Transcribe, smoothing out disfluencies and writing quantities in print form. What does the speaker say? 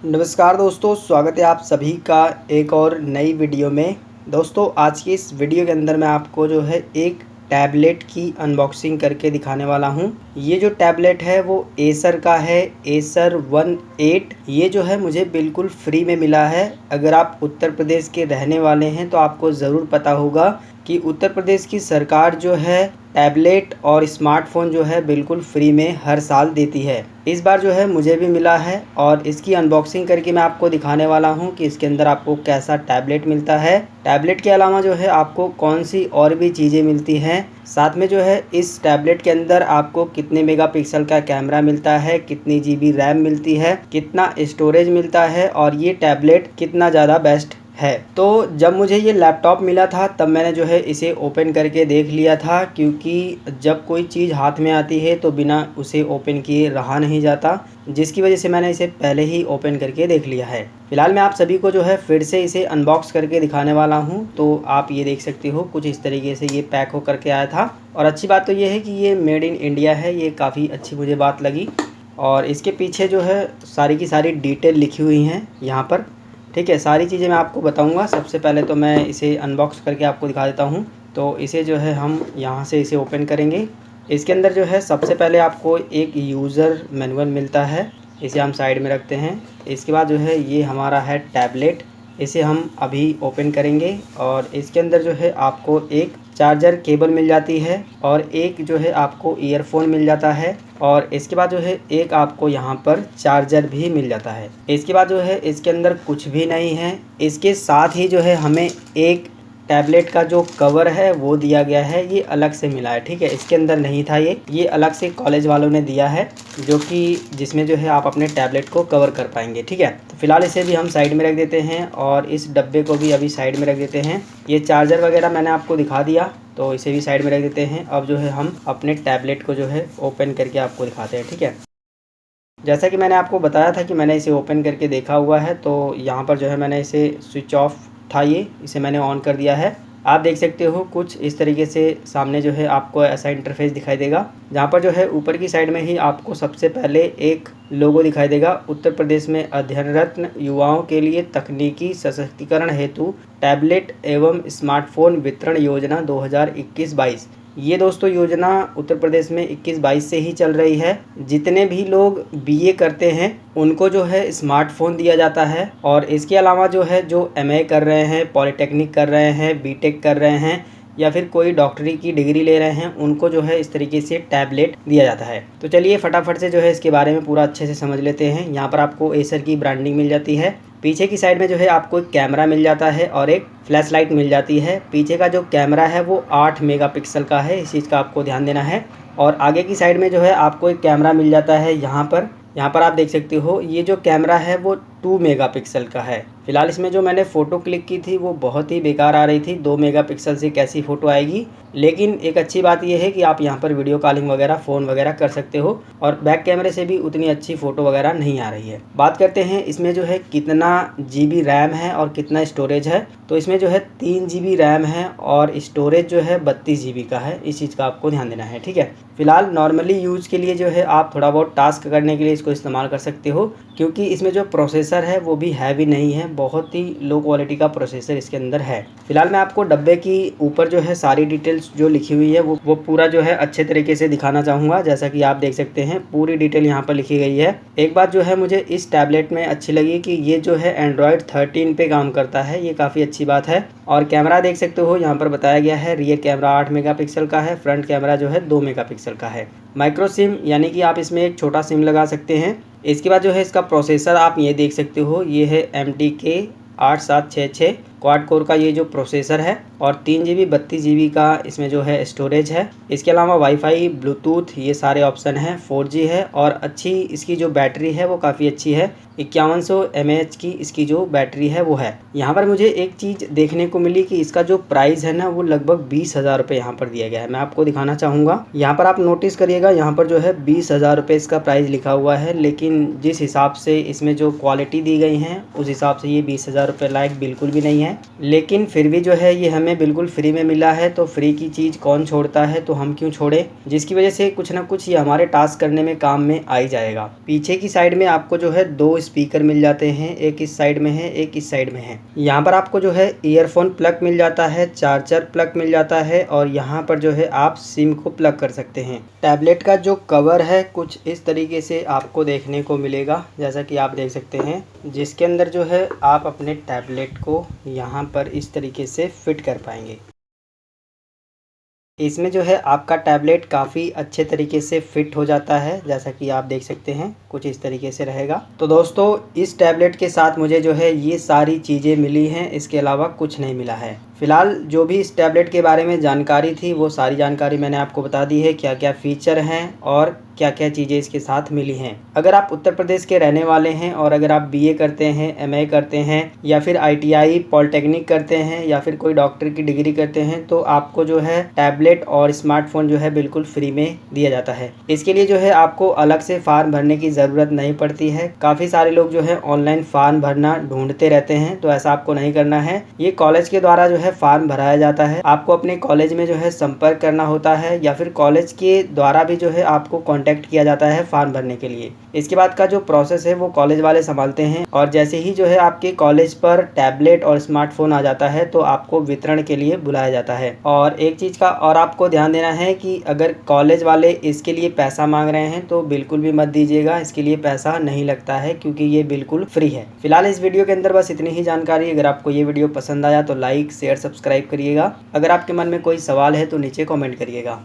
नमस्कार दोस्तों, स्वागत है आप सभी का एक और नई वीडियो में। दोस्तों आज की इस वीडियो के अंदर मैं आपको जो है एक टैबलेट की अनबॉक्सिंग करके दिखाने वाला हूं। ये जो टैबलेट है वो एसर का है, एसर 1-8। ये जो है मुझे बिल्कुल फ्री में मिला है। अगर आप उत्तर प्रदेश के रहने वाले हैं तो आपको ज़रूर पता होगा कि उत्तर प्रदेश की सरकार जो है टैबलेट और स्मार्टफ़ोन जो है बिल्कुल फ्री में हर साल देती है। इस बार जो है मुझे भी मिला है और इसकी अनबॉक्सिंग करके मैं आपको दिखाने वाला हूं कि इसके अंदर आपको कैसा टैबलेट मिलता है। टैबलेट के अलावा जो है आपको कौन सी और भी चीज़ें मिलती हैं। साथ में जो है इस टैबलेट के अंदर आपको कितने मेगापिक्सल का कैमरा मिलता है, कितनी जीबी रैम मिलती है, कितना स्टोरेज मिलता है और ये टैबलेट कितना ज़्यादा बेस्ट है। तो जब मुझे ये लैपटॉप मिला था तब मैंने जो है इसे ओपन करके देख लिया था, क्योंकि जब कोई चीज़ हाथ में आती है तो बिना उसे ओपन किए रहा नहीं जाता, जिसकी वजह से मैंने इसे पहले ही ओपन करके देख लिया है। फिलहाल मैं आप सभी को जो है फिर से इसे अनबॉक्स करके दिखाने वाला हूं। तो आप ये देख सकते हो कुछ इस तरीके से ये पैक हो करके आया था। और अच्छी बात तो ये है कि ये मेड इन इंडिया है, ये काफ़ी अच्छी मुझे बात लगी। और इसके पीछे जो है सारी की सारी डिटेल लिखी हुई हैं यहाँ पर। ठीक है, सारी चीज़ें मैं आपको बताऊंगा। सबसे पहले तो मैं इसे अनबॉक्स करके आपको दिखा देता हूं। तो इसे जो है हम यहाँ से इसे ओपन करेंगे। इसके अंदर जो है सबसे पहले आपको एक यूज़र मैनुअल मिलता है, इसे हम साइड में रखते हैं। इसके बाद जो है ये हमारा है टैबलेट, इसे हम अभी ओपन करेंगे। और इसके अंदर जो है आपको एक चार्जर केबल मिल जाती है और एक जो है आपको ईयरफोन मिल जाता है। और इसके बाद जो है एक आपको यहाँ पर चार्जर भी मिल जाता है। इसके बाद जो है इसके अंदर कुछ भी नहीं है। इसके साथ ही जो है हमें एक टैबलेट का जो कवर है वो दिया गया है, ये अलग से मिला है। ठीक है, इसके अंदर नहीं था, ये अलग से कॉलेज वालों ने दिया है, जो कि जिसमें जो है आप अपने टैबलेट को कवर कर पाएंगे। ठीक है, तो फिलहाल इसे भी हम साइड में रख देते हैं और इस डब्बे को भी अभी साइड में रख देते हैं। ये चार्जर वगैरह मैंने आपको दिखा दिया, तो इसे भी साइड में रख देते हैं। अब जो है हम अपने टैबलेट को जो है ओपन करके आपको दिखाते हैं। ठीक है, जैसा कि मैंने आपको बताया था कि मैंने इसे ओपन करके देखा हुआ है। तो यहाँ पर जो है मैंने इसे स्विच ऑफ था, इसे मैंने ऑन कर दिया है। आप देख सकते हो कुछ इस तरीके से सामने जो है आपको ऐसा इंटरफेस दिखाई देगा, जहाँ पर जो है ऊपर की साइड में ही आपको सबसे पहले एक लोगो दिखाई देगा, उत्तर प्रदेश में अध्ययनरत युवाओं के लिए तकनीकी सशक्तिकरण हेतु टैबलेट एवं स्मार्टफोन वितरण योजना 2021-22। ये दोस्तों योजना उत्तर प्रदेश में 21-22 से ही चल रही है। जितने भी लोग बीए करते हैं उनको जो है स्मार्टफोन दिया जाता है। और इसके अलावा जो है जो एमए कर रहे हैं, पॉलिटेक्निक कर रहे हैं, बीटेक कर रहे हैं या फिर कोई डॉक्टरी की डिग्री ले रहे हैं, उनको जो है इस तरीके से टैबलेट दिया जाता है। तो चलिए फटाफट से जो है इसके बारे में पूरा अच्छे से समझ लेते हैं। यहाँ पर आपको एसर की ब्रांडिंग मिल जाती है। पीछे की साइड में जो है आपको एक कैमरा मिल जाता है और एक फ्लैश लाइट मिल जाती है। पीछे का जो कैमरा है वो 8 मेगापिक्सल का है, इस चीज़ का आपको ध्यान देना है। और आगे की साइड में जो है आपको एक कैमरा मिल जाता है यहाँ पर आप देख सकते हो ये जो कैमरा है वो 2 मेगापिक्सल का है। फिलहाल इसमें जो मैंने फ़ोटो क्लिक की थी वो बहुत ही बेकार आ रही थी, 2 मेगापिक्सल से कैसी फ़ोटो आएगी। लेकिन एक अच्छी बात यह है कि आप यहाँ पर वीडियो कॉलिंग वगैरह फ़ोन वगैरह कर सकते हो और बैक कैमरे से भी उतनी अच्छी फ़ोटो वगैरह नहीं आ रही है। बात करते हैं इसमें जो है कितना जीबी रैम है और कितना स्टोरेज है। तो इसमें जो है 3 जीबी रैम है और स्टोरेज जो है 32 जीबी का है, इस चीज़ का आपको ध्यान देना है। ठीक है, फिलहाल नॉर्मली यूज़ के लिए जो है आप थोड़ा बहुत टास्क करने के लिए इसको इस्तेमाल कर सकते हो, क्योंकि इसमें जो प्रोसेसर है वो भी हैवी नहीं है, बहुत ही लो क्वालिटी का प्रोसेसर इसके अंदर है। फिलहाल मैं आपको डब्बे की ऊपर जो है सारी डिटेल्स जो लिखी हुई है वो पूरा जो है अच्छे तरीके से दिखाना चाहूँगा। जैसा कि आप देख सकते हैं पूरी डिटेल यहाँ पर लिखी गई है। एक बात जो है मुझे इस टैबलेट में अच्छी लगी कि ये जो है एंड्रॉयड 13 पे काम करता है, ये काफ़ी अच्छी बात है। और कैमरा देख सकते हो यहाँ पर बताया गया है, रियर कैमरा 8 मेगापिक्सल का है, फ्रंट कैमरा जो है 2 मेगापिक्सल का है। माइक्रो सिम यानी कि आप इसमें एक छोटा सिम लगा सकते हैं। इसके बाद जो है इसका प्रोसेसर आप ये देख सकते हो, ये है MTK 8766 क्वाड कोर का ये जो प्रोसेसर है और 3 GB 32 GB का इसमें जो है स्टोरेज है। इसके अलावा वाईफाई, ब्लूटूथ ये सारे ऑप्शन हैं, 4G है और अच्छी इसकी जो बैटरी है वो काफ़ी अच्छी है, 5100 mAh की इसकी जो बैटरी है वो है। यहाँ पर मुझे एक चीज़ देखने को मिली कि इसका जो प्राइस है ना वो लगभग 20,000 रुपये यहाँ पर दिया गया है। मैं आपको दिखाना चाहूँगा, यहाँ पर आप नोटिस करिएगा, यहाँ पर जो है 20,000 रुपये इसका प्राइस लिखा हुआ है। लेकिन जिस हिसाब से इसमें जो क्वालिटी दी गई है उस हिसाब से ये 20,000 रुपये लायक बिल्कुल भी नहीं है। हैं, लेकिन फिर भी जो है ये हमें बिल्कुल फ्री में मिला है। तो फ्री की चीज़ कौन छोड़ता है, तो हम क्यों छोड़े, जिसकी वजह से कुछ ना कुछ ये हमारे टास्क करने में काम में आ ही जाएगा। पीछे की साइड में आपको जो है 2 स्पीकर मिल जाते हैं, एक इस साइड में है, एक इस साइड में है। यहाँ पर आपको जो है ईयरफोन प्लग मिल जाता है, चार्जर प्लग मिल जाता है और यहाँ पर जो है आप सिम को प्लग कर सकते हैं। टैबलेट का जो कवर है कुछ इस तरीके से आपको देखने को मिलेगा, जैसा कि आप देख सकते हैं, जिसके अंदर जो है आप अपने टैबलेट को यहाँ पर इस तरीके से फिट कर पाएंगे। इसमें जो है आपका टैबलेट काफ़ी अच्छे तरीके से फिट हो जाता है, जैसा कि आप देख सकते हैं कुछ इस तरीके से रहेगा। तो दोस्तों इस टैबलेट के साथ मुझे जो है ये सारी चीज़ें मिली हैं, इसके अलावा कुछ नहीं मिला है। फिलहाल जो भी इस टैबलेट के बारे में जानकारी थी वो सारी जानकारी मैंने आपको बता दी है, क्या क्या फ़ीचर हैं और क्या क्या चीज़ें इसके साथ मिली हैं। अगर आप उत्तर प्रदेश के रहने वाले हैं और अगर आप बीए करते हैं, एमए करते हैं या फिर आईटीआई पॉलिटेक्निक करते हैं या फिर कोई डॉक्टर की डिग्री करते हैं, तो आपको जो है टैबलेट और स्मार्टफोन जो है बिल्कुल फ्री में दिया जाता है। इसके लिए जो है आपको अलग से फॉर्म भरने की ज़रूरत नहीं पड़ती है। काफ़ी सारे लोग जो है ऑनलाइन फॉर्म भरना ढूंढते रहते हैं, तो ऐसा आपको नहीं करना है। ये कॉलेज के द्वारा जो है फॉर्म भराया जाता है। आपको अपने कॉलेज में जो है संपर्क करना होता है या फिर कॉलेज के द्वारा भी जो है आपको कांटेक्ट किया जाता है फॉर्म भरने के लिए। इसके बाद का जो प्रोसेस है वो कॉलेज वाले संभालते हैं और जैसे ही जो है आपके कॉलेज पर टैबलेट और स्मार्टफोन आ जाता है तो आपको वितरण के लिए बुलाया जाता है। और एक चीज़ का और आपको ध्यान देना है कि अगर कॉलेज वाले इसके लिए पैसा मांग रहे हैं तो बिल्कुल भी मत दीजिएगा, इसके लिए पैसा नहीं लगता है क्योंकि ये बिल्कुल फ्री है। फिलहाल इस वीडियो के अंदर बस इतनी ही जानकारी। अगर आपको ये वीडियो पसंद आया तो लाइक शेयर सब्सक्राइब करिएगा। अगर आपके मन में कोई सवाल है तो नीचे कमेंट करिएगा।